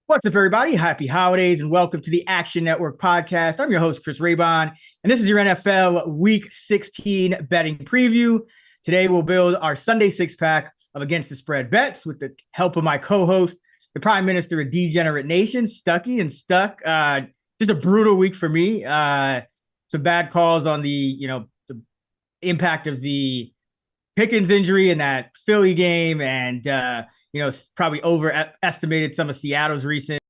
What's up, everybody? Happy holidays and welcome to the Action Network podcast. I'm your host, Chris Raybon, and this is your NFL Week 16 betting preview. Today, we'll build our Sunday six-pack of Against the Spread bets with the help of my co-host, the Prime Minister of Degenerate Nation, Stuckey and Stuck. Just a brutal week for me. Some bad calls on the impact of the Pickens injury in that Philly game, and probably overestimated some of Seattle's recent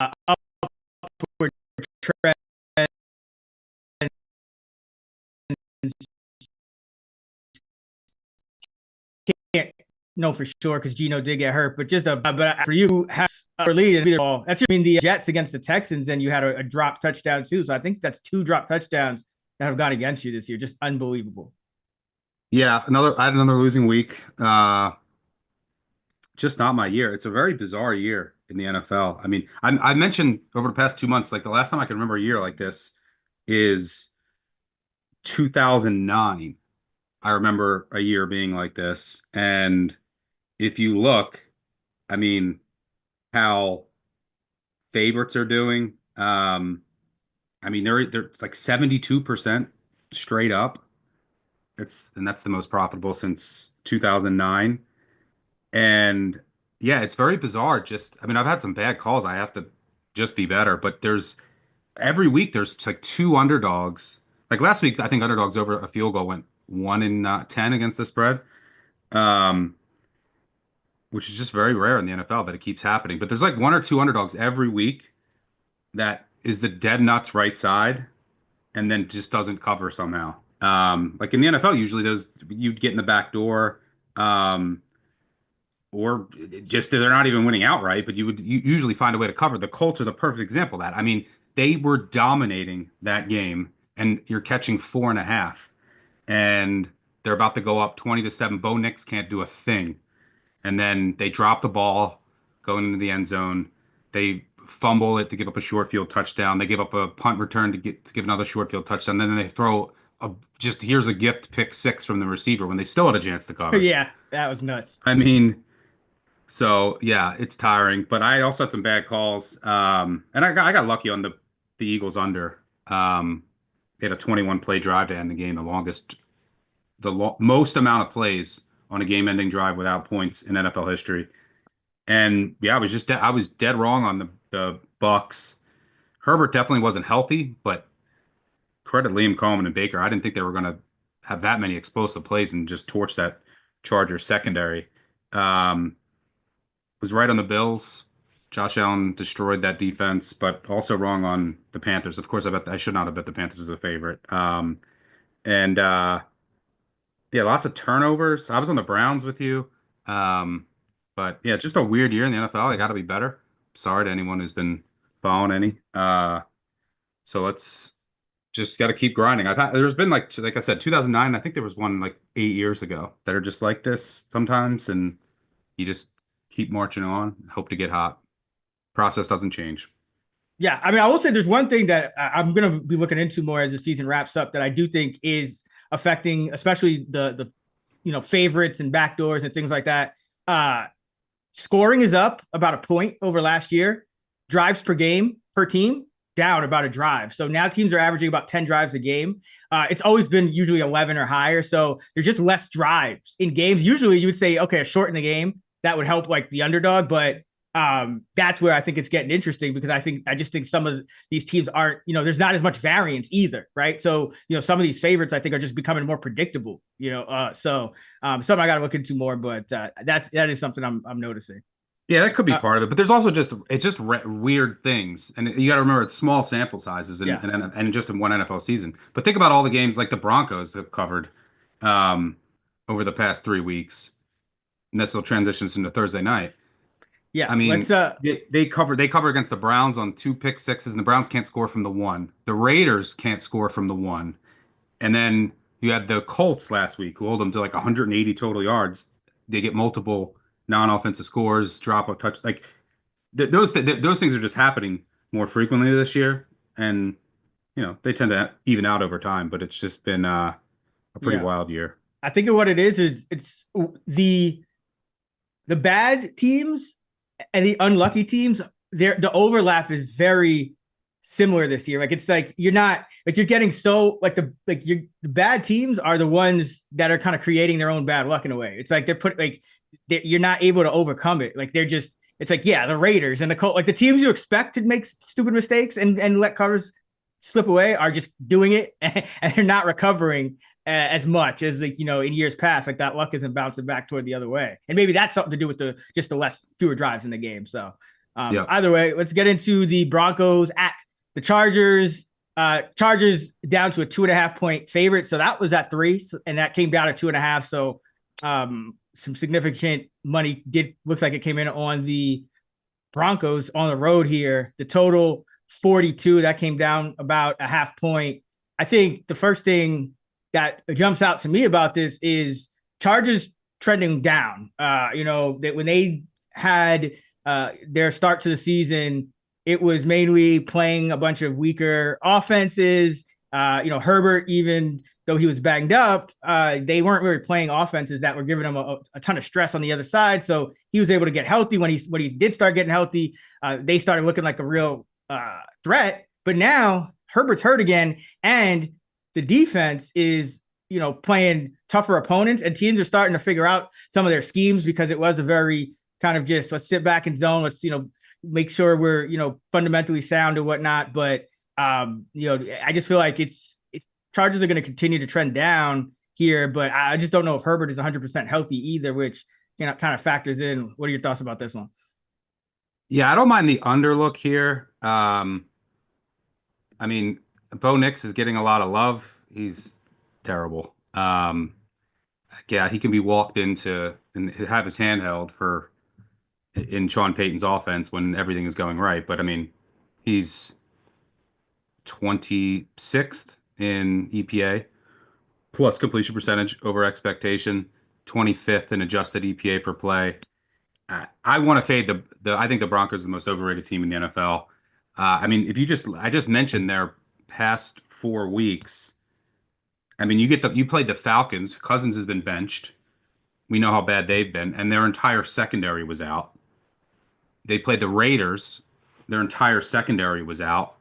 upward trend. Can't know for sure because Geno did get hurt, but but for you have a lead in all. That's the Jets against the Texans, and you had a drop touchdown too. So I think that's 2 drop touchdowns that have gone against you this year. Just unbelievable. Yeah, I had another losing week. Just not my year. It's a very bizarre year in the NFL. I mean, I mentioned over the past 2 months, like the last time I can remember a year like this is 2009. I remember a year being like this. And if you look, I mean, how favorites are doing, I mean, they're it's like 72% straight up. That's the most profitable since 2009. And yeah, it's very bizarre. I mean, I've had some bad calls. I have to just be better. But every week there's like 2 underdogs. Like last week, I think underdogs over a field goal went 1 in 10 against the spread, um, which is just very rare in the NFL that it keeps happening. But there's like 1 or 2 underdogs every week that is the dead nuts right side and then just doesn't cover somehow. Like in the NFL, usually those you'd get in the back door. Or just they're not even winning outright, but you usually find a way to cover. The Colts are the perfect example of that. I mean, they were dominating that game, and you're catching 4.5, and they're about to go up 20-7. Bo Nix can't do a thing, and then they drop the ball going into the end zone. They fumble it to give up a short field touchdown. They give up a punt return to give another short field touchdown. Then they throw here's a gift pick 6 from the receiver when they still had a chance to cover. Yeah, that was nuts. I mean. So yeah, it's tiring, but I also had some bad calls. And I got lucky on the Eagles under. They had a 21 play drive to end the game, most amount of plays on a game-ending drive without points in NFL history. And yeah, I was dead wrong on the Bucks. Herbert definitely wasn't healthy, but credit Liam Coleman and Baker. I didn't think they were going to have that many explosive plays and just torch that Chargers secondary. Was right on the Bills. Josh Allen destroyed that defense, but also wrong on the Panthers. Of course, I should not have bet the Panthers as a favorite. And yeah, lots of turnovers. I was on the Browns with you. But yeah, just a weird year in the NFL. I got to be better. Sorry to anyone who's been following any. So let's just got to keep grinding. There's been like I said, 2009. I think there was one like 8 years ago that are just like this sometimes, and you just keep marching on, hope to get hot. Process doesn't change. Yeah, I mean, I will say there's one thing that I'm going to be looking into more as the season wraps up that I do think is affecting, especially the favorites and backdoors and things like that. Scoring is up about a point over last year. Drives per game per team down about a drive. So now teams are averaging about 10 drives a game. It's always been usually 11 or higher. So there's just less drives in games. Usually you would say, okay, shorten the game. That would help like the underdog, but that's where I think it's getting interesting because I just think some of these teams aren't, there's not as much variance either, right? So, some of these favorites I think are just becoming more predictable, so something I got to look into more, but that is something I'm noticing. Yeah, that could be part of it, but there's also it's weird things, and you got to remember it's small sample sizes and just in one NFL season. But think about all the games like the Broncos have covered over the past 3 weeks. And that still transitions into Thursday night. Yeah, I mean, they cover against the Browns on 2 pick sixes, and the Browns can't score from the 1. The Raiders can't score from the 1, and then you had the Colts last week who hold them to like 180 total yards. They get multiple non-offensive scores, drop a touch. Like those things are just happening more frequently this year, and they tend to even out over time, but it's just been a pretty Yeah. wild year. I think what it is it's the bad teams and the unlucky teams, the overlap is very similar this year. Like it's like you're not like you're getting so like the bad teams are the ones that are kind of creating their own bad luck in a way. It's like you're not able to overcome it. Like they're just it's like yeah, the Raiders and the Colts, like the teams you expect to make stupid mistakes and let covers slip away are just doing it and they're not recovering as much as like in years past. Like that luck isn't bouncing back toward the other way, and maybe that's something to do with the fewer drives in the game. So Yeah. either way, let's get into the Broncos at the Chargers. Chargers down to a 2.5 point favorite, so that was at 3, and that came down to 2.5. So some significant money looks like it came in on the Broncos on the road here. The total 42, that came down about a half point. I think the first thing that jumps out to me about this is Chargers trending down. That when they had their start to the season, it was mainly playing a bunch of weaker offenses. Herbert, even though he was banged up, they weren't really playing offenses that were giving him a ton of stress on the other side. So he was able to get healthy when he did start getting healthy. They started looking like a real threat. But now Herbert's hurt again, and the defense is playing tougher opponents, and teams are starting to figure out some of their schemes because it was a very kind of just let's sit back in zone, let's make sure we're fundamentally sound and whatnot. But I just feel like it's Chargers are going to continue to trend down here, but I just don't know if Herbert is 100% healthy either, which kind of factors in. What are your thoughts about this one? Yeah, I don't mind the underlook here. I mean, Bo Nix is getting a lot of love. He's terrible. Yeah, he can be walked into and have his hand held for in Sean Payton's offense when everything is going right. But I mean, he's 26th in EPA plus completion percentage over expectation, 25th in adjusted EPA per play. I want to fade the. I think the Broncos are the most overrated team in the NFL. I mean, I just mentioned their past 4 weeks. I mean, you played the Falcons. Cousins has been benched. We know how bad they've been, and their entire secondary was out. They played the Raiders. Their entire secondary was out,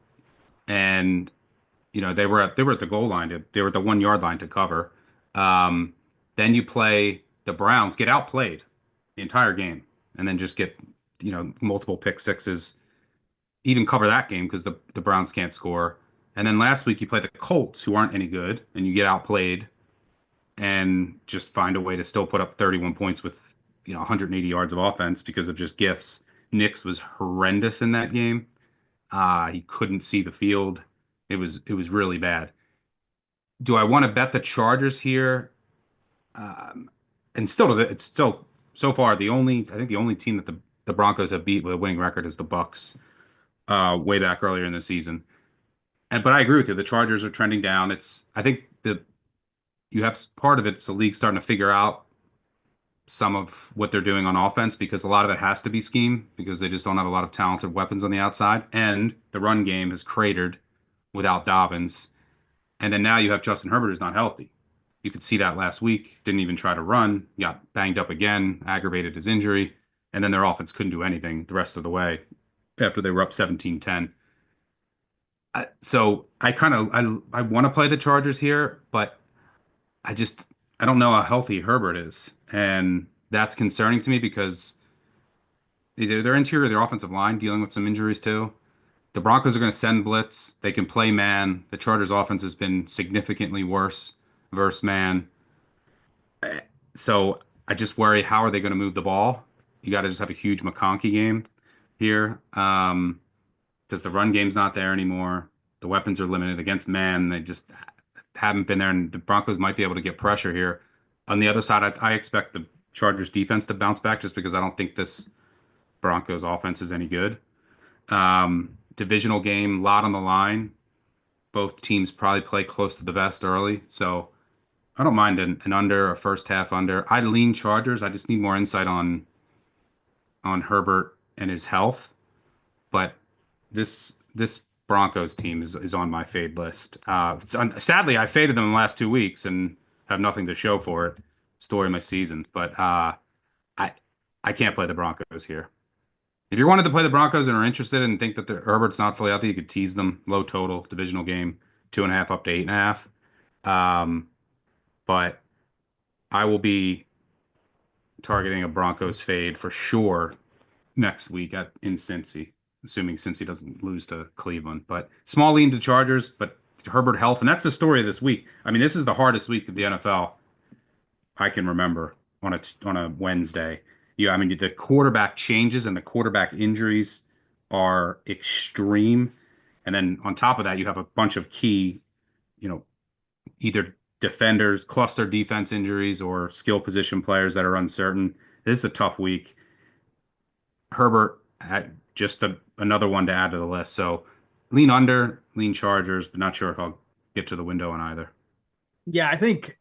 and they were at the goal line. They were at the 1 yard line to cover. Um, then you play the Browns, get outplayed the entire game, and then just get multiple pick sixes. Even cover that game because the Browns can't score. And then last week you play the Colts, who aren't any good, and you get outplayed and just find a way to still put up 31 points with 180 yards of offense because of just gifts. Nix was horrendous in that game. He couldn't see the field. It was really bad. Do I want to bet the Chargers here? And still, it's still so far I think the only team that the Broncos have beat with a winning record is the Bucks. Way back earlier in the season. But I agree with you. The Chargers are trending down. I think that you have part of it's the league starting to figure out some of what they're doing on offense because a lot of it has to be scheme because they just don't have a lot of talented weapons on the outside. And the run game has cratered without Dobbins. And then now you have Justin Herbert who's not healthy. You could see that last week. Didn't even try to run. Got banged up again, aggravated his injury. And then their offense couldn't do anything the rest of the way after they were up 17-10. So I want to play the Chargers here, but I don't know how healthy Herbert is, and that's concerning to me because their interior, their offensive line dealing with some injuries too. The Broncos are going to send blitz. They can play man. The Chargers offense has been significantly worse versus man. So I just worry how are they going to move the ball? You got to just have a huge McConkey game here. Because the run game's not there anymore. The weapons are limited against man. They just haven't been there, and the Broncos might be able to get pressure here. On the other side, I expect the Chargers defense to bounce back just because I don't think this Broncos offense is any good. Divisional game, lot on the line. Both teams probably play close to the vest early, so I don't mind an under, a first half under. I lean Chargers. I just need more insight on Herbert and his health. But this Broncos team is on my fade list. Sadly, I faded them in the last 2 weeks and have nothing to show for it. Story of my season, but I I can't play the Broncos here. If you wanted to play the Broncos and are interested and think that the Herbert's not fully out there, you could tease them. Low total, divisional game, 2.5 up to 8.5. But I will be targeting a Broncos fade for sure next week in Cincy, assuming Cincy doesn't lose to Cleveland. But small lean to Chargers, but Herbert health, and that's the story of this week. I mean, this is the hardest week of the NFL I can remember on a Wednesday. Yeah, I mean the quarterback changes and the quarterback injuries are extreme, and then on top of that, you have a bunch of key, you know, either defenders, cluster defense injuries, or skill position players that are uncertain. This is a tough week. Herbert just another one to add to the list. So lean under, lean Chargers, but not sure if I'll get to the window on either. Yeah, I think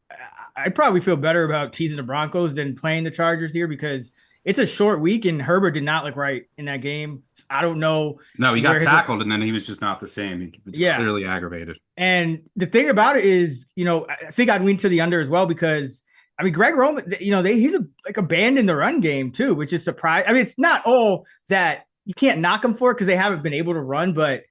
I'd probably feel better about teasing the Broncos than playing the Chargers here because it's a short week and Herbert did not look right in that game. I don't know. No, he got tackled and then he was just not the same. He was clearly aggravated. And the thing about it is, I think I'd lean to the under as well because I mean, Greg Roman, he's abandoned the run game too, which is surprising. I mean, it's not all that you can't knock them for it because they haven't been able to run, but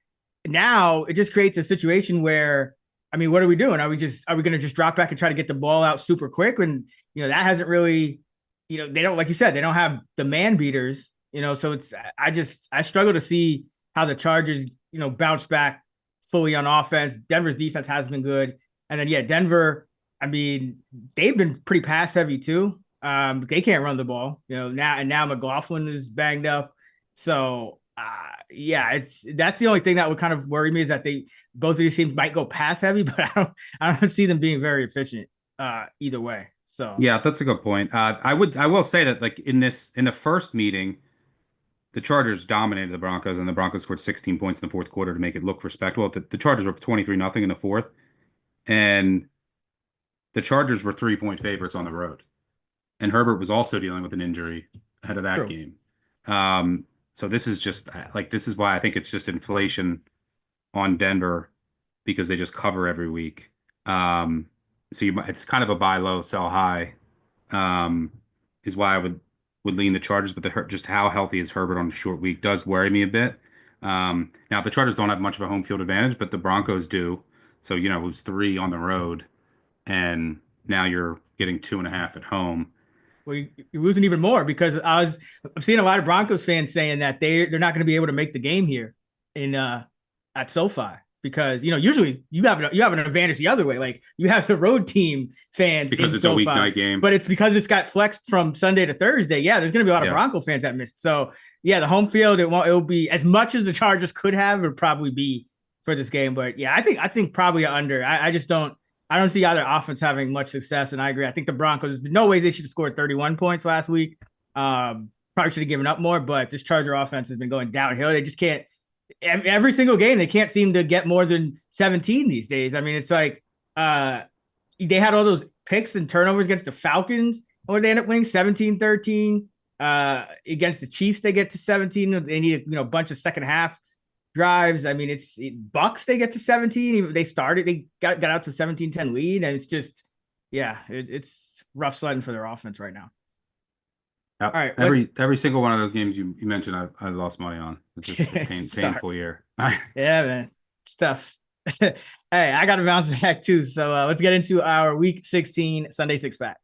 now it just creates a situation where, I mean, what are we doing? Are we going to just drop back and try to get the ball out super quick? And, that hasn't really, they don't, like you said, they don't have the man beaters, so I struggle to see how the Chargers, bounce back fully on offense. Denver's defense has been good. And then, Denver, I mean, they've been pretty pass heavy too. They can't run the ball, now McLaughlin is banged up. So, that's the only thing that would kind of worry me is that both of these teams might go pass heavy, but I don't see them being very efficient either way. So yeah, that's a good point. I will say that like in the first meeting, the Chargers dominated the Broncos and the Broncos scored 16 points in the fourth quarter to make it look respectable. The Chargers were 23-0 in the fourth, and the Chargers were 3-point favorites on the road. And Herbert was also dealing with an injury ahead of that game. So this is why I think it's just inflation on Denver because they just cover every week. It's kind of a buy low, sell high, is why I would lean the Chargers. But just how healthy is Herbert on a short week does worry me a bit. Now the Chargers don't have much of a home field advantage, but the Broncos do. So it was 3 on the road, and now you're getting 2.5 at home. Well, you're losing even more because I'm seeing a lot of Broncos fans saying that they're not going to be able to make the game here at SoFi because usually you have an advantage the other way. Like you have the road team fans because it's SoFi, a weeknight game, but it's because it's got flexed from Sunday to Thursday. Yeah, there's going to be a lot of Bronco fans that missed. So yeah, the home field it'll be as much as the Chargers could have. It would probably be for this game, but yeah, I think probably under. I just don't. I don't see either offense having much success, and I agree. I think the Broncos, no way they should have scored 31 points last week. Probably should have given up more, but this Charger offense has been going downhill. They just can't – every single game, they can't seem to get more than 17 these days. I mean, it's like they had all those picks and turnovers against the Falcons, or they end up winning 17-13. Against the Chiefs, they get to 17. They need a bunch of second half drives. I mean, Bucks, they get to 17. They got out to 17-10 lead, and it's just, it's rough sledding for their offense right now. All right. Every single one of those games you mentioned, I lost money on. It's just a painful year. Yeah, man. It's tough. Hey, I got to bounce back too. So let's get into our Week 16 Sunday six pack.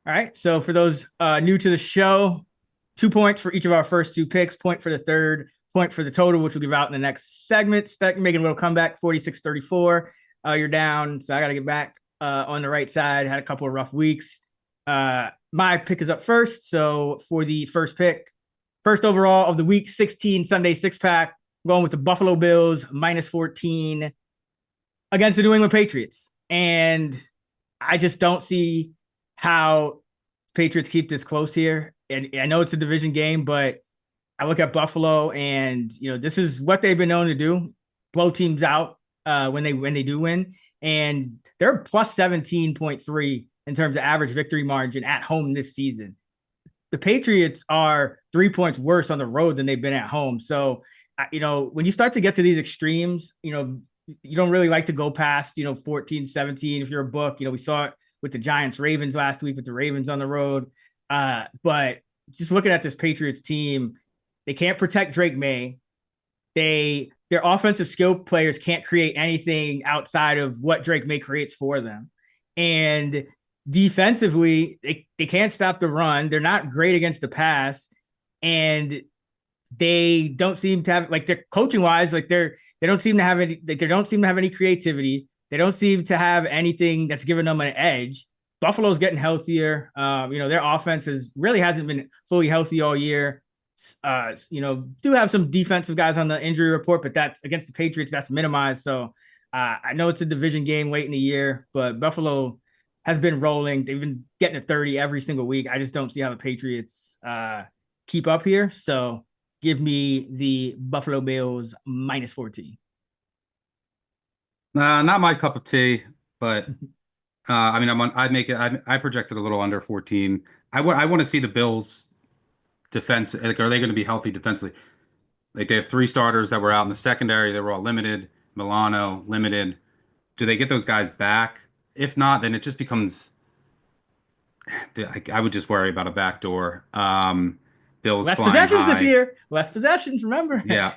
All right. So for those new to the show, 2 points for each of our first 2 picks, point for the third, point for the total, which we'll give out in the next segment. Making a little comeback, 46-34. You're down, so I got to get back on the right side. Had a couple of rough weeks. My pick is up first. So for the first pick, first overall of the Week 16 Sunday six-pack, I'm going with the Buffalo Bills, -14 against the New England Patriots. And I just don't see how Patriots keep this close here. And I know it's a division game, but I look at Buffalo and, this is what they've been known to do, blow teams out when they do win. And they're plus 17.3 in terms of average victory margin at home this season. The Patriots are 3 points worse on the road than they've been at home. So when you start to get to these extremes, you don't really like to go past, 14, 17. If you're a book, we saw it with the Giants Ravens last week with the Ravens on the road. But just looking at this Patriots team, they can't protect Drake May. Their offensive skill players can't create anything outside of what Drake May creates for them. And defensively, they can't stop the run. They're not great against the pass. And they don't seem to have, like, they're coaching wise, like they don't seem to have any, like, they don't seem to have any creativity. They don't seem to have anything that's giving them an edge. Buffalo's getting healthier. Their offense really hasn't been fully healthy all year. Do have some defensive guys on the injury report, but that's against the Patriots, that's minimized. So I know it's a division game late in the year, but Buffalo has been rolling. They've been getting a 30 every single week. I just don't see how the Patriots keep up here. So give me the Buffalo Bills minus 14. Not my cup of tea, but I mean, I'd make it. I projected a little under 14. I want to see the Bills defense. Like, are they going to be healthy defensively? Like, they have three starters that were out in the secondary. They were all limited. Milano limited. Do they get those guys back? If not, then it just becomes. I would just worry about a backdoor. Bills Less flying possessions this high. year. Less possessions, remember? Yeah,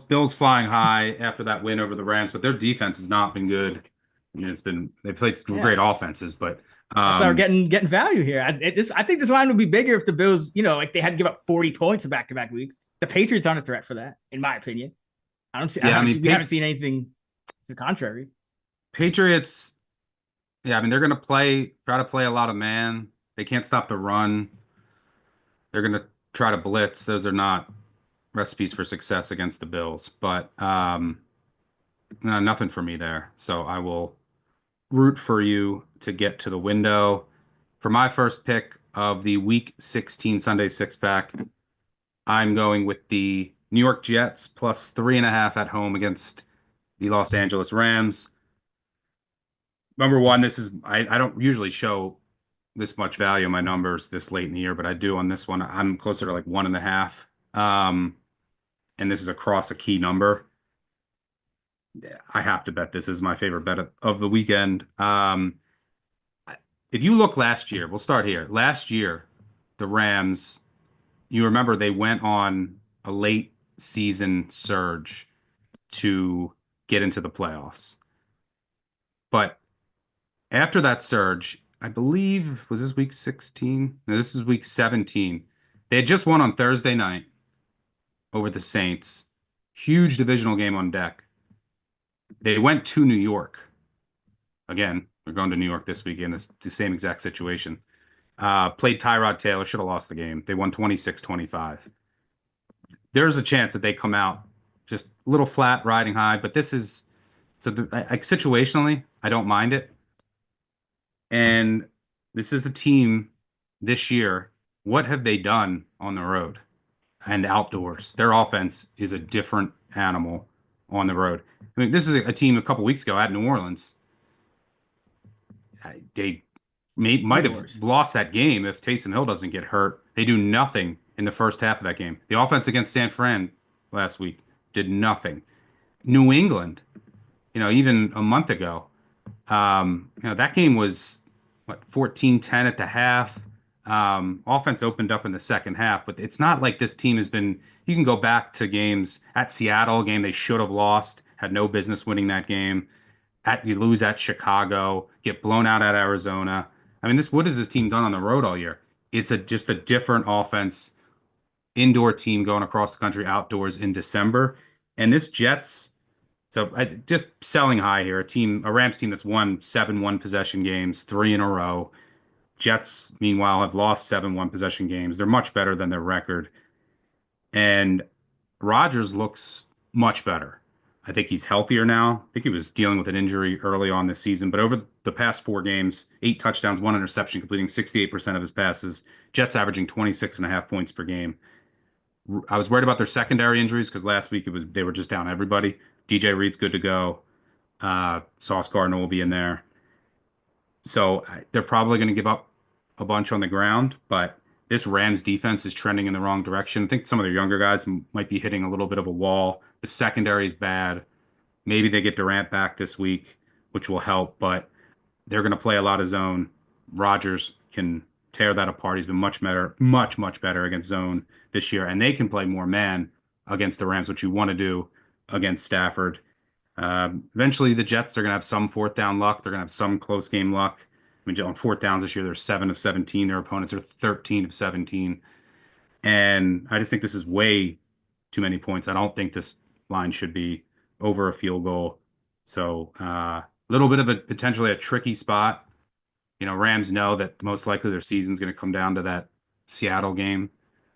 Bills flying high after that win over the Rams, but their defense has not been good. I mean, they played some Yeah. great offenses, but That's why we're getting value here. I think this line would be bigger if the Bills, like they had to give up 40 points in back-to-back weeks. The Patriots aren't a threat for that, in my opinion. Yeah, We haven't seen anything to the contrary. Patriots. Yeah, I mean, they're going to try to play a lot of man. They can't stop the run. They're going to try to blitz. Those are not recipes for success against the Bills, but no, nothing for me there. So I will root for you to get to the window. For my first pick of the Week 16 Sunday six pack, I'm going with the New York Jets plus 3.5 at home against the Los Angeles Rams. Number one, I don't usually show this much value in my numbers this late in the year, but I do on this one. I'm closer to like 1.5. And this is across a key number. I have to bet this is my favorite bet of the weekend. If you look last year, we'll start here. Last year, the Rams, you remember they went on a late season surge to get into the playoffs. But after that surge, I believe, was this week 16? No, this is week 17. They had just won on Thursday night over the Saints. Huge divisional game on deck. They went to New York. Again, we're going to New York this weekend. It's the same exact situation. Played Tyrod Taylor, should have lost the game. They won 26-25. There's a chance that they come out just a little flat, riding high, but this is situationally, I don't mind it. And this is a team this year. What have they done on the road and outdoors? Their offense is a different animal on the road. I mean, this is a team a couple weeks ago at New Orleans. They might have lost that game if Taysom Hill doesn't get hurt. They do nothing in the first half of that game. The offense against San Fran last week did nothing. New England, even a month ago, that game was 14-10 at the half. Offense opened up in the second half, but it's not like this team has been. You can go back to games at Seattle, a game they should have lost, had no business winning that game. You lose at Chicago, get blown out at Arizona. I mean, what has this team done on the road all year? It's just a different offense, indoor team going across the country, outdoors in December. And this Jets, so just selling high here, a Rams team that's won 7 one-possession games, 3 in a row. Jets, meanwhile, have lost 7 one-possession games. They're much better than their record. And Rodgers looks much better. I think he's healthier now. I think he was dealing with an injury early on this season, but over the past 4 games, 8 touchdowns, 1 interception, completing 68% of his passes. Jets averaging 26.5 points per game. I was worried about their secondary injuries because last week they were just down everybody. DJ Reed's good to go. Sauce Gardner will be in there. So they're probably going to give up a bunch on the ground, but this Rams defense is trending in the wrong direction. I think some of their younger guys might be hitting a little bit of a wall. The secondary is bad. Maybe they get Durant back this week, which will help, but they're going to play a lot of zone. Rodgers can tear that apart. He's been much better, much better against zone this year, and they can play more man against the Rams, which you want to do against Stafford. Eventually, the Jets are going to have some fourth down luck. They're going to have some close game luck. I mean, on fourth downs this year, they're 7 of 17. Their opponents are 13 of 17. And I just think this is way too many points. I don't think this line should be over a field goal. So a little bit of a potentially a tricky spot. You know, Rams know that most likely their season's going to come down to that Seattle game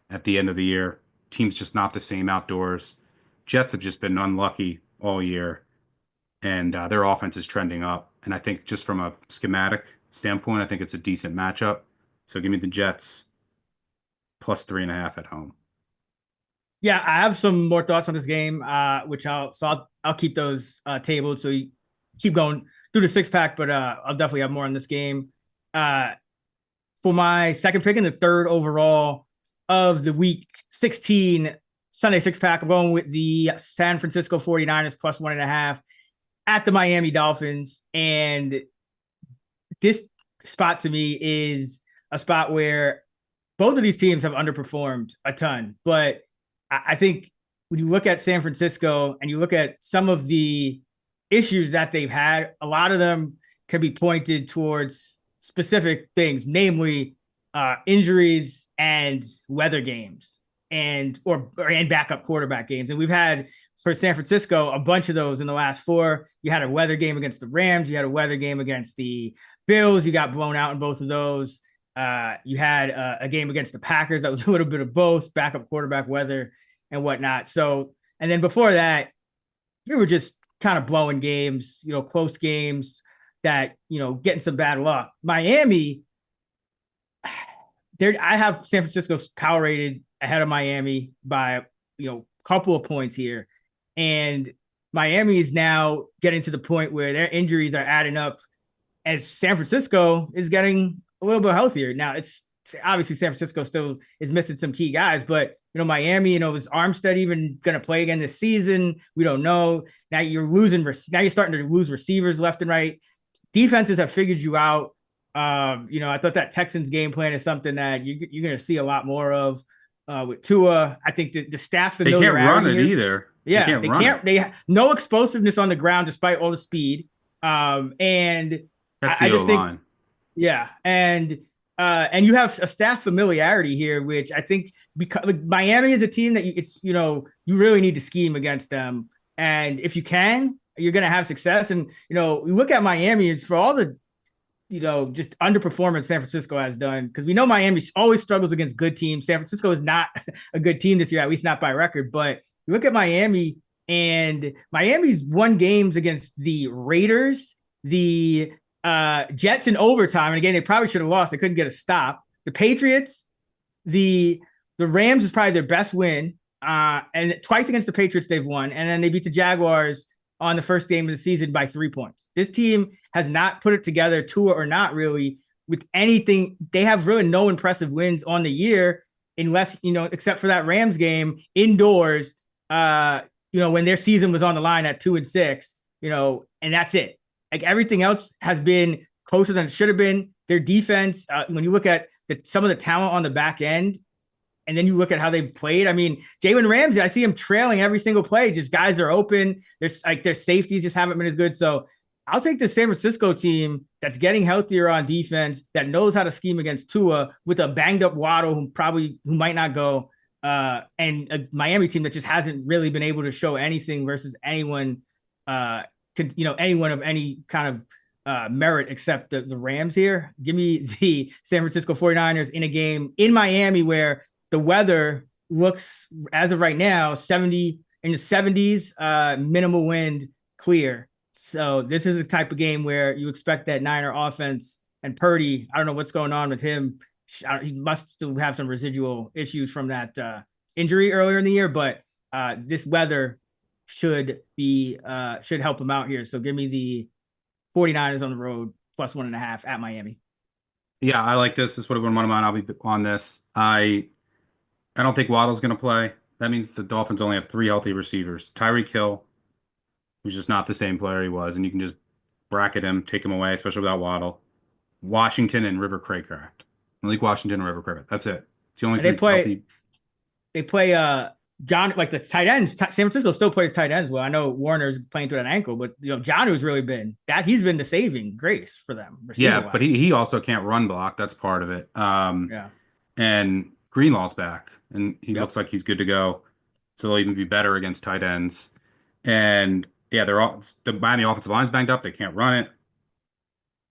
at the end of the year. Team's just not the same outdoors. Jets have just been unlucky all year, and their offense is trending up. And I think just from a schematic standpoint, I think it's a decent matchup. So give me the Jets +3.5 at home. Yeah, I have some more thoughts on this game, which I'll keep those tabled. So you keep going through the six pack, but I'll definitely have more on this game. For my second pick and the third overall of the week 16 Sunday six pack, I'm going with the San Francisco 49ers +1.5 at the Miami Dolphins. And this spot to me is a spot where both of these teams have underperformed a ton, but I think when you look at San Francisco and you look at some of the issues that they've had, a lot of them can be pointed towards specific things, namely injuries and weather games and backup quarterback games. And we've had for San Francisco a bunch of those in the last four. You had a weather game against the Rams. You had a weather game against the Bills. You got blown out in both of those. You had a game against the Packers that was a little bit of both, backup quarterback, weather, and whatnot. So, and then before that, you were just kind of blowing games, close games that, getting some bad luck. Miami, I have San Francisco's power rated ahead of Miami by, couple of points here. And Miami is now getting to the point where their injuries are adding up as San Francisco is getting a little bit healthier. Now, it's obviously San Francisco still is missing some key guys, but Miami, is Armstead even going to play again this season? We don't know. Now you're starting to lose receivers left and right. Defenses have figured you out. I thought that Texans game plan is something that you're going to see a lot more of with Tua. I think the staff familiarity. They can't run it either. Yeah, they can't. They have no explosiveness on the ground despite all the speed. And that's the I just O-line. think, yeah, and you have a staff familiarity here, which I think because Miami is a team that you really need to scheme against them, and if you can, you're going to have success. And you look at Miami, it's for all the just underperformance San Francisco has done, because we know Miami always struggles against good teams. San Francisco is not a good team this year, at least not by record. But you look at Miami, and Miami's won games against the Raiders, the Jets in overtime, and again, they probably should have lost. They couldn't get a stop. The Patriots, the Rams is probably their best win, and twice against the Patriots they've won, and then they beat the Jaguars on the first game of the season by 3 points. This team has not put it together, Tua or not really, with anything. They have really no impressive wins on the year, unless, except for that Rams game indoors, when their season was on the line at 2-6, and that's it. Like everything else has been closer than it should have been. Their defense, when you look at some of the talent on the back end, and then you look at how they've played. I mean, Jalen Ramsey, I see him trailing every single play. Just guys are open. Their safeties just haven't been as good. So I'll take the San Francisco team that's getting healthier on defense, that knows how to scheme against Tua, with a banged up Waddle who might not go, and a Miami team that just hasn't really been able to show anything versus anyone, anyone of any kind of merit except the Rams here. Give me the San Francisco 49ers in a game in Miami where the weather looks, as of right now, 70 in the 70s, minimal wind, clear. So this is the type of game where you expect that Niner offense, and Purdy, I don't know what's going on with him. He must still have some residual issues from that injury earlier in the year, but this weather should help him out here. So give me the 49ers on the road +1.5 at Miami. Yeah, I like this. This would have been one of mine. I'll be on this. I don't think Waddle's going to play. That means the Dolphins only have three healthy receivers. Tyreek Hill, who's just not the same player he was, and you can just bracket him, take him away, especially without Waddle. Washington and River Craycraft. Malik Washington and River Craycraft. That's it. It's the only And they three play healthy. they play John, like the tight ends. San Francisco still plays tight ends well. I know Warner's playing through an ankle, but John's really been that he's been the saving grace for them receiver Yeah, but wise. he also can't run block. That's part of it. Yeah. And Greenlaw's back, and he looks Yep. like he's good to go. So they'll even be better against tight ends. And yeah, they're all the Miami offensive line's banged up. They can't run it.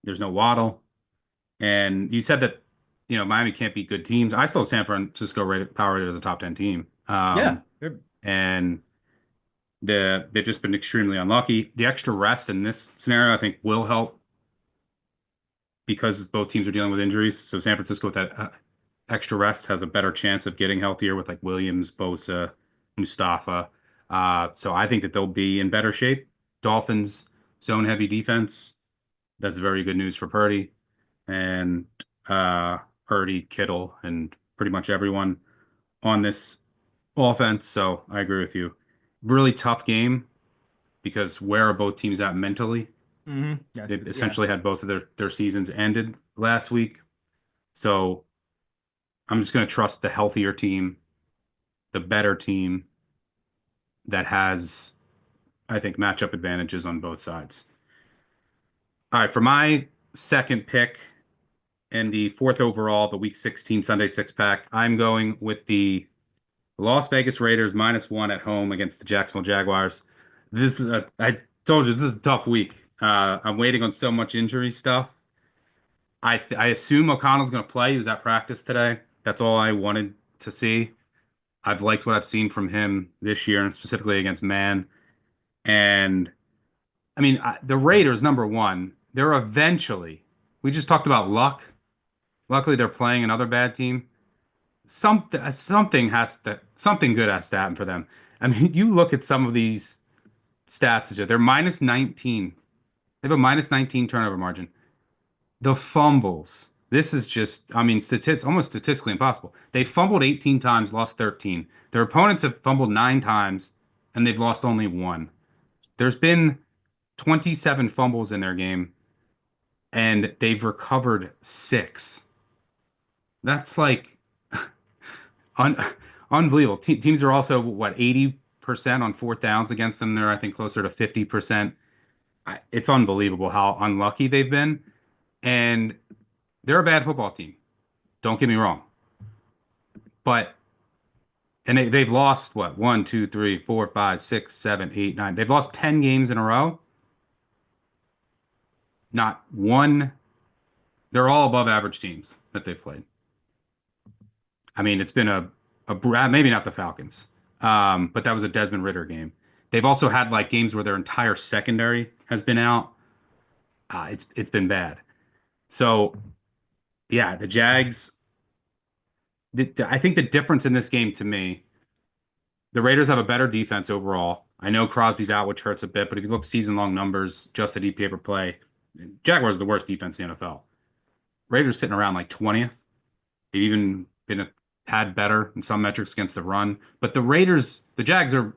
There's no Waddle. And you said that, Miami can't beat good teams. I still have San Francisco power rated as a top 10 team. Yeah. And they've just been extremely unlucky. The extra rest in this scenario, I think, will help because both teams are dealing with injuries. So San Francisco with that extra rest has a better chance of getting healthier with like Williams, Bosa, Mustafa. So I think that they'll be in better shape. Dolphins zone heavy defense. That's very good news for Purdy and Purdy, Kittle, and pretty much everyone on this offense. So I agree with you. Really tough game because where are both teams at mentally? They Yes. Yeah. essentially had both of their seasons ended last week. So I'm just going to trust the healthier team, the better team that has, I think, matchup advantages on both sides. All right, for my second pick and the fourth overall, the Week 16 Sunday six pack, I'm going with the Las Vegas Raiders -1 at home against the Jacksonville Jaguars. I told you, this is a tough week. I'm waiting on so much injury stuff. I assume O'Connell's going to play. He was at practice today. That's all I wanted to see. I've liked what I've seen from him this year, and specifically against man. And I mean, the Raiders, number one, they're eventually. We just talked about luck. Luckily, they're playing another bad team. Something good has to happen for them. I mean, you look at some of these stats this year. They're -19. They have a -19 turnover margin. The fumbles. This is just, I mean, almost statistically impossible. They fumbled 18 times, lost 13. Their opponents have fumbled 9 times, and they've lost only one. There's been 27 fumbles in their game, and they've recovered six. That's like un unbelievable. Teams are also, what, 80% on fourth downs against them. They're, I think, closer to 50%. It's unbelievable how unlucky they've been. And they're a bad football team. Don't get me wrong. But and they've lost what, one, two, three, four, five, six, seven, eight, nine. They've lost 10 games in a row. Not one. They're all above average teams that they've played. I mean, it's been maybe not the Falcons, but that was a Desmond Ridder game. They've also had like games where their entire secondary has been out. It's been bad. So yeah, the Jags. I think the difference in this game to me, the Raiders have a better defense overall. I know Crosby's out, which hurts a bit, but if you look season-long numbers, just the DPA per play, Jaguars are the worst defense in the NFL. Raiders sitting around like 20th. They've even been a tad better in some metrics against the run. But the Jags are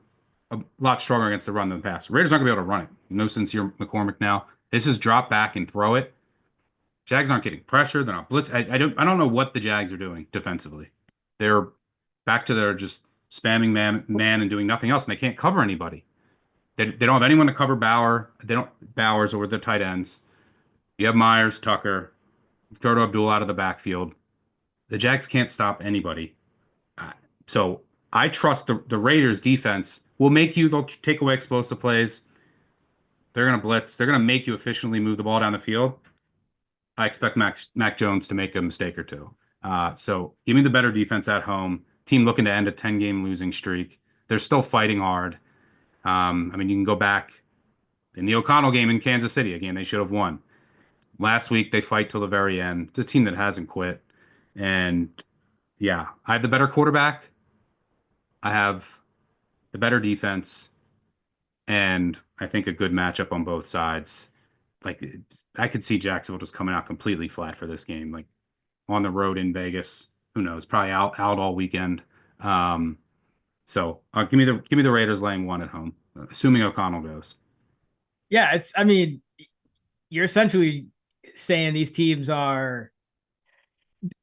a lot stronger against the run than the pass. Raiders aren't going to be able to run it. No sense you're McCormick now. This is drop back and throw it. Jags aren't getting pressure. They're not blitz. I don't know what the Jags are doing defensively. They're back to their just spamming man and doing nothing else, and they can't cover anybody. They don't have anyone to cover They don't Bowers or the tight ends. You have Myers, Tucker, throw to Abdul out of the backfield. The Jags can't stop anybody. Uh, so I trust the Raiders defense they'll take away explosive plays. They're going to blitz. They're going to make you efficiently move the ball down the field. I expect Mac Jones to make a mistake or two. So give me the better defense at home. Team looking to end a 10-game losing streak. They're still fighting hard. I mean, you can go back in the O'Connell game in Kansas City, a game they should have won. Last week, they fight till the very end. This team that hasn't quit. And yeah, I have the better quarterback. I have the better defense. And I think a good matchup on both sides. Like, I could see Jacksonville just coming out completely flat for this game. Like, on the road in Vegas. Who knows? Probably out all weekend. So give me the Raiders laying 1 at home, assuming O'Connell goes. Yeah, I mean, you're essentially saying these teams are,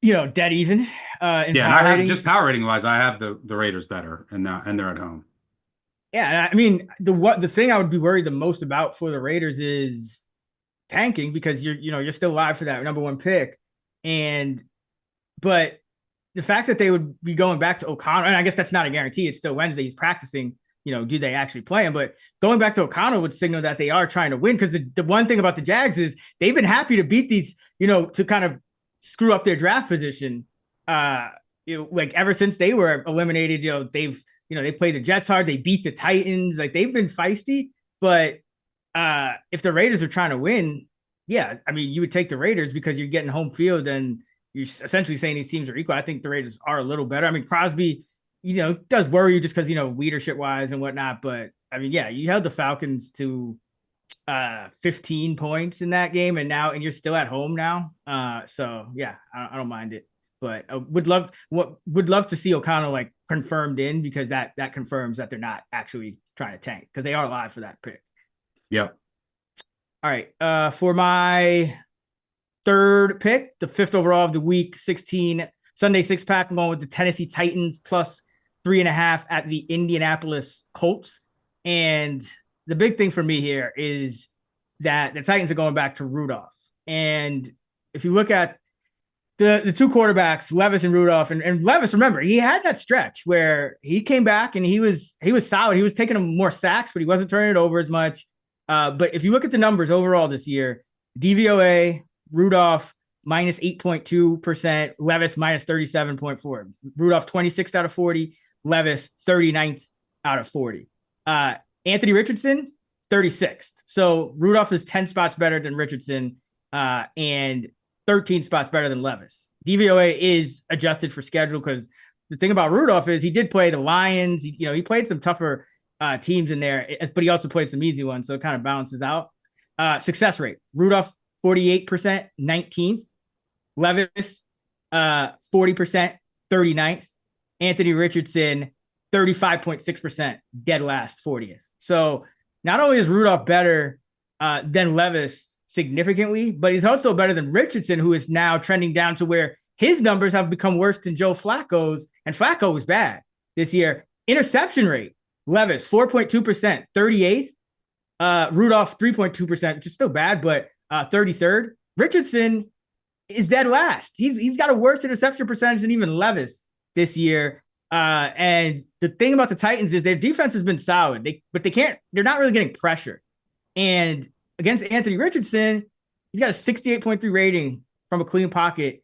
dead even in Yeah, and power I have ratings. just power rating wise, I have the Raiders better, and they're at home. Yeah, I mean, the thing I would be worried the most about for the Raiders is tanking because you're still live for that number one pick. And but the fact that they would be going back to O'Connell, and I guess that's not a guarantee. It's still Wednesday. He's practicing. Do they actually play him? But going back to O'Connell would signal that they are trying to win because the one thing about the Jags is they've been happy to beat these, to kind of screw up their draft position. Like ever since they were eliminated, they played the Jets hard. They beat the Titans. Like they've been feisty. But if the Raiders are trying to win, yeah, I mean, you would take the Raiders because you're getting home field and you're essentially saying these teams are equal. I think the Raiders are a little better. I mean, Crosby, does worry you just because, leadership wise and whatnot. But I mean, yeah, you held the Falcons to 15 points in that game and you're still at home now. So yeah, I don't mind it. But I would love to see O'Connell like confirmed in because that confirms that they're not actually trying to tank because they are live for that pick. Yep. All right. For my third pick, the 5th overall of the week 16 Sunday 6-pack, I'm going with the Tennessee Titans plus 3.5 at the Indianapolis Colts. And the big thing for me here is that the Titans are going back to Rudolph. And if you look at the two quarterbacks, Levis and Rudolph, and Levis, remember, he had that stretch where he came back and he was solid. He was taking more sacks, but he wasn't turning it over as much. But if you look at the numbers overall this year, DVOA, Rudolph minus 8.2%, Levis minus 37.4. Rudolph 26th out of 40, Levis 39th out of 40. Anthony Richardson 36th. So Rudolph is 10 spots better than Richardson and 13 spots better than Levis. DVOA is adjusted for schedule because the thing about Rudolph is he did play the Lions. He played some tougher teams in there, but he also played some easy ones, so it kind of balances out. Success rate: Rudolph 48%, 19th. Levis 40%, 39th. Anthony Richardson 35.6%, dead last, 40th. So not only is Rudolph better than Levis significantly, but he's also better than Richardson, who is now trending down to where his numbers have become worse than Joe Flacco's, and Flacco was bad this year. Interception rate: Levis 4.2%, 38th. Rudolph 3.2%, which is still bad, but 33rd. Richardson is dead last. He's got a worse interception percentage than even Levis this year. And the thing about the Titans is their defense has been solid. They're not really getting pressure. And against Anthony Richardson, he's got a 68.3 rating from a clean pocket,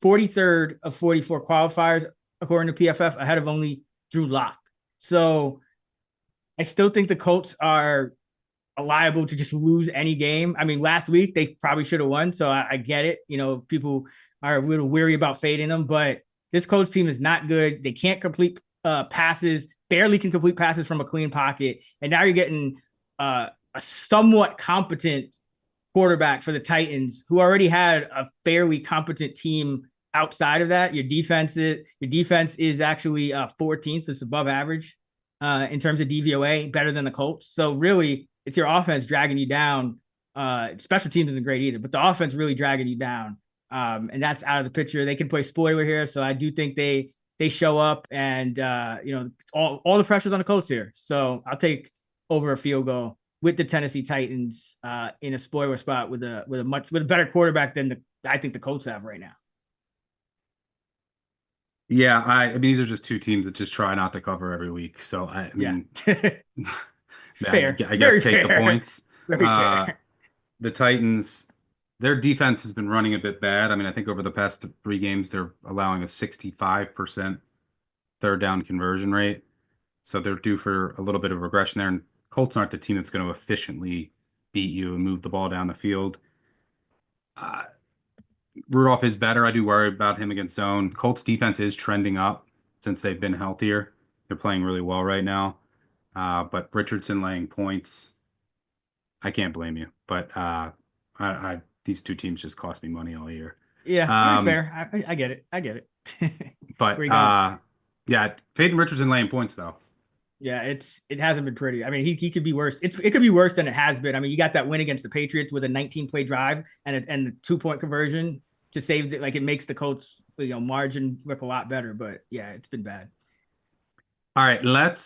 43rd of 44 qualifiers, according to PFF, ahead of only Drew Lock. So I still think the Colts are liable to just lose any game. I mean, last week they probably should have won, so I get it. People are a little weary about fading them, but this Colts team is not good. They can't complete passes, barely can complete passes from a clean pocket, and now you're getting a somewhat competent quarterback for the Titans, who already had a fairly competent team outside of that. Your defense is actually 14th. It's above average in terms of DVOA, better than the Colts. So really, it's your offense dragging you down. Special teams isn't great either, but the offense really dragging you down. And that's out of the picture. They can play spoiler here, so I do think they show up, and all the pressure's on the Colts here. So I'll take over a field goal with the Tennessee Titans in a spoiler spot with a better quarterback than I think the Colts have right now. Yeah, I mean, these are just two teams that just try not to cover every week. So I mean, fair. I guess take fair. the points. Very fair. The Titans, their defense has been running a bit bad. I mean, I think over the past 3 games, they're allowing a 65% third down conversion rate. So they're due for a little bit of regression there. And Colts aren't the team that's going to efficiently beat you and move the ball down the field. Rudolph is better. I do worry about him against zone. Colts defense is trending up since they've been healthier. They're playing really well right now. But Richardson laying points, I can't blame you. But these two teams just cost me money all year. Yeah, all right, fair. I get it. I get it. But Where you going? yeah, Peyton Richardson laying points though. Yeah, it hasn't been pretty. I mean, he could be worse. It could be worse than it has been. I mean, you got that win against the Patriots with a 19 play drive and a 2 point conversion to save it. Like it makes the Colts margin look a lot better. But yeah, it's been bad. All right,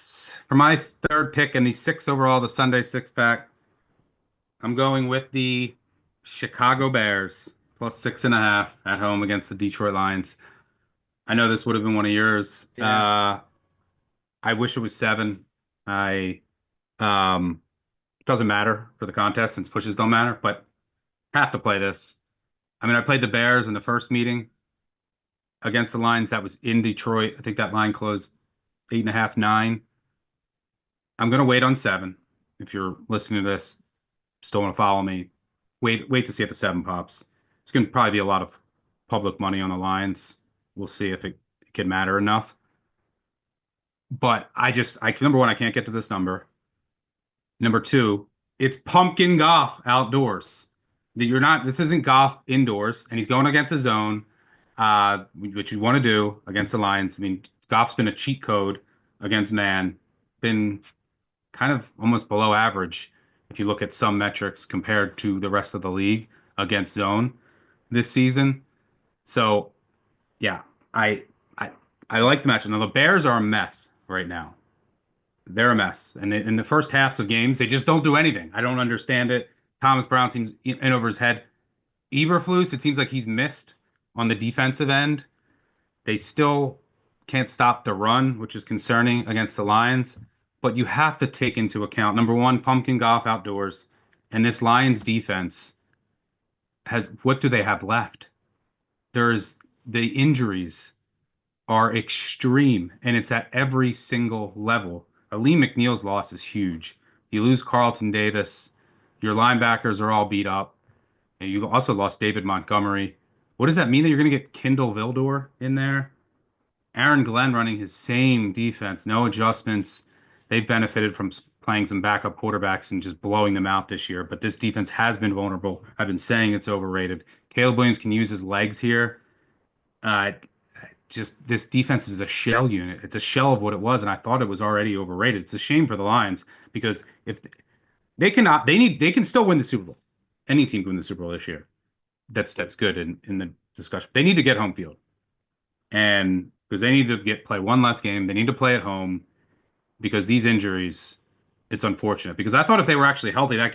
for my third pick in the six overall, the Sunday six pack, I'm going with the Chicago Bears plus 6.5 at home against the Detroit Lions. I know this would have been one of yours. Yeah, I wish it was seven. I um doesn't matter for the contest since pushes don't matter, but have to play this. I mean, I played the Bears in the first meeting against the Lions. That was in Detroit. I think that line closed 8.5, 9. I'm gonna wait on seven. If you're listening to this, still want to follow me, wait to see if the seven pops. It's gonna probably be a lot of public money on the Lions. We'll see if it can matter enough. But number one, I can't get to this number. Number two, it's pumpkin golf outdoors. This isn't golf indoors, and he's going against his zone, which you want to do against the Lions. I mean, golf's been a cheat code against man, been kind of almost below average if you look at some metrics compared to the rest of the league against zone this season. So yeah, I I I like the matchup. Now the Bears are a mess right now. They're a mess. And in the first halves of games, they just don't do anything. I don't understand it. Thomas Brown seems in over his head. Eberflus, it seems like he's missed on the defensive end. They still can't stop the run, which is concerning against the Lions. But you have to take into account, number one, pumpkin golf outdoors. And this Lions defense what do they have left? There's the injuries are extreme, and it's at every single level. Lee McNeil's loss is huge. You lose Carlton Davis. Your linebackers are all beat up. And you also lost David Montgomery. What does that mean that you're going to get Kindle Vildor in there? Aaron Glenn running his same defense, no adjustments. They benefited from playing some backup quarterbacks and just blowing them out this year. But this defense has been vulnerable. I've been saying it's overrated. Caleb Williams can use his legs here. Uh, just this defense is a shell unit. It's a shell of what it was, and I thought it was already overrated. It's a shame for the Lions because if they cannot, they can still win the Super Bowl. Any team can win the Super Bowl this year. That's good in the discussion. They need to get home field, and because they need to play one less game, they need to play at home because these injuries, it's unfortunate. Because I thought if they were actually healthy, that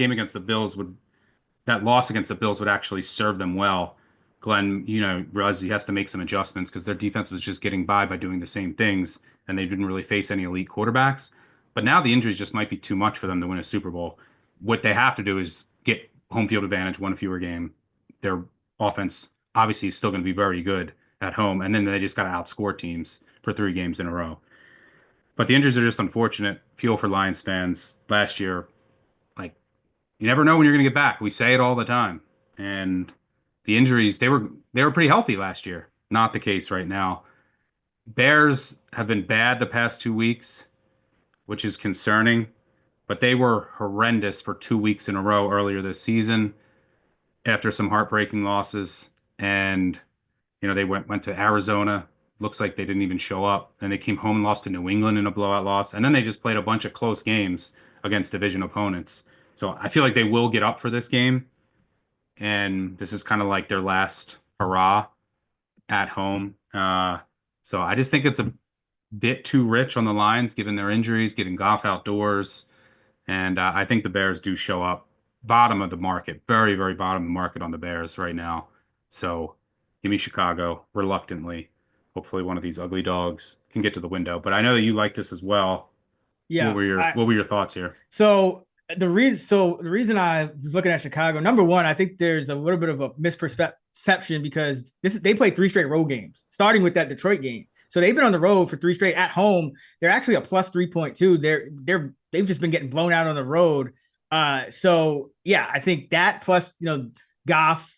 loss against the Bills would actually serve them well. Glenn, realized he has to make some adjustments because their defense was just getting by doing the same things, and they didn't really face any elite quarterbacks. But now the injuries just might be too much for them to win a Super Bowl. What they have to do is get home field advantage, one fewer game. Their offense obviously is still going to be very good at home, and then they just got to outscore teams for 3 games in a row. But the injuries are just unfortunate. Fuel for Lions fans. Last year, like you never know when you're going to get back. We say it all the time, and the injuries they were pretty healthy last year. Not the case right now. Bears have been bad the past 2 weeks, which is concerning, but they were horrendous for 2 weeks in a row earlier this season after some heartbreaking losses. And they went to Arizona. Looks like they didn't even show up. And they came home and lost to New England in a blowout loss. And then they just played a bunch of close games against division opponents. So I feel like they will get up for this game. And this is kind of like their last hurrah at home. So I just think it's a bit too rich on the Lions, given their injuries, getting Goff outdoors. And I think the Bears do show up bottom of the market, very, very bottom of the market on the Bears right now. So give me Chicago reluctantly. Hopefully one of these ugly dogs can get to the window. But I know that you like this as well. yeah. What were your thoughts here? So the reason I was looking at Chicago, number one, I think there's a little bit of a misperception because they played 3 straight road games, starting with that Detroit game. So they've been on the road for 3 straight. At home, they're actually a plus 3.2. They've just been getting blown out on the road. So yeah, I think that plus Goff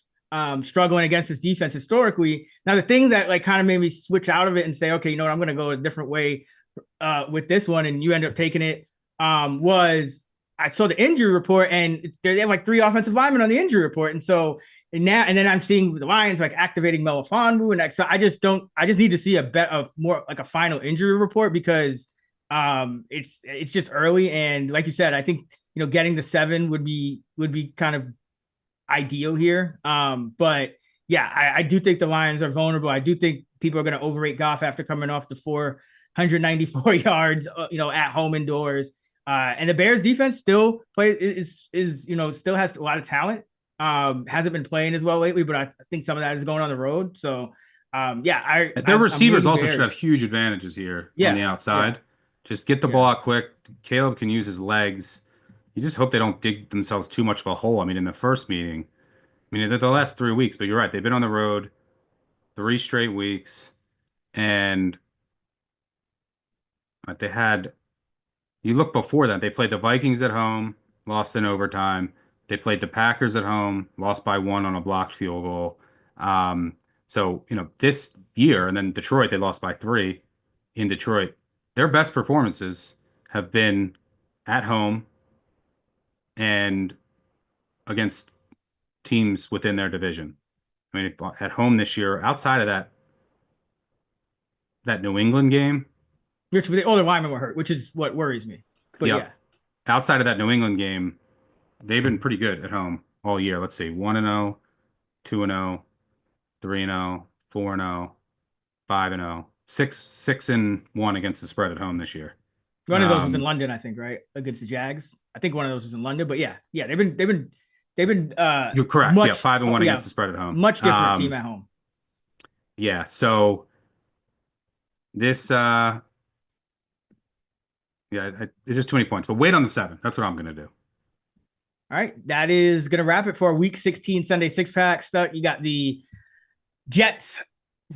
struggling against his defense historically. Now the thing that kind of made me switch out of it and say, okay, I'm going to go a different way with this one, and you end up taking it was I saw the injury report, and they have like 3 offensive linemen on the injury report, and so and then I'm seeing the Lions like activating Melifonwu, and so I just don't. I just need to see a bet of more like a final injury report because it's just early, and like you said, I think getting the 7 would be kind of ideal here. But yeah, I do think the Lions are vulnerable. I do think people are going to overrate Goff after coming off the 494 yards, at home indoors. And the Bears defense still still has a lot of talent. Hasn't been playing as well lately, but I think some of that is going on the road. So, Their I'm receivers leaning also should have Bears. huge advantages here on Yeah, the yeah, outside. Just get the yeah. ball out quick. Caleb can use his legs. You just hope they don't dig themselves too much of a hole. I mean, in the first meeting, I mean, the last 3 weeks, but you're right. They've been on the road 3 straight weeks, and they had. You look before that, they played the Vikings at home, lost in overtime. They played the Packers at home, lost by 1 on a blocked field goal. Um, so, this year, and then Detroit, they lost by 3 in Detroit. Their best performances have been at home and against teams within their division. I mean, at home this year, outside of that New England game, Which the older linemen were hurt, which is what worries me. But yep, yeah, outside of that New England game, they've been pretty good at home all year. Let's see, 1-0, 2-0, 3-0, 4-0, 5-0, 6-1 against the spread at home this year. one of those was in Um, London, I think, right, against the Jags. I think one of those was in London. But yeah, yeah, they've been you're correct. Yeah, much 5-1 yeah against the spread at home. much different team at home. Yeah, so this yeah, it's just too many points. But wait on the 7. That's what I'm gonna do. All right, that is gonna wrap it for our Week 16 Sunday six pack. Stuck. You got the Jets,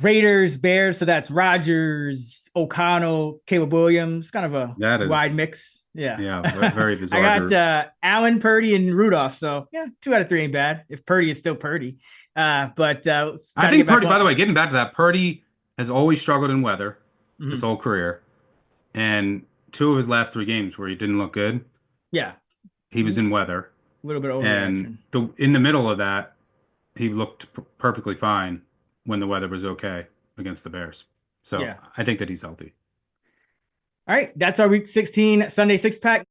Raiders, Bears. So that's Rodgers, O'Connell, Caleb Williams. Kind of a That wide is, mix. Yeah. yeah, very I bizarre got group. Allen, Purdy, and Rudolph. So yeah, 2 out of 3 ain't bad. If Purdy is still Purdy. But let's I try to get think back Purdy, on. by the way, getting back to that, Purdy has always struggled in weather his Mhm. whole career. And 2 of his last 3 games where he didn't look good, Yeah. he was A in weather. little bit of And overreaction. in the middle of that, he looked perfectly fine when the weather was okay against the Bears. So Yeah. I think that he's healthy. All right. That's our Week 16 Sunday six pack.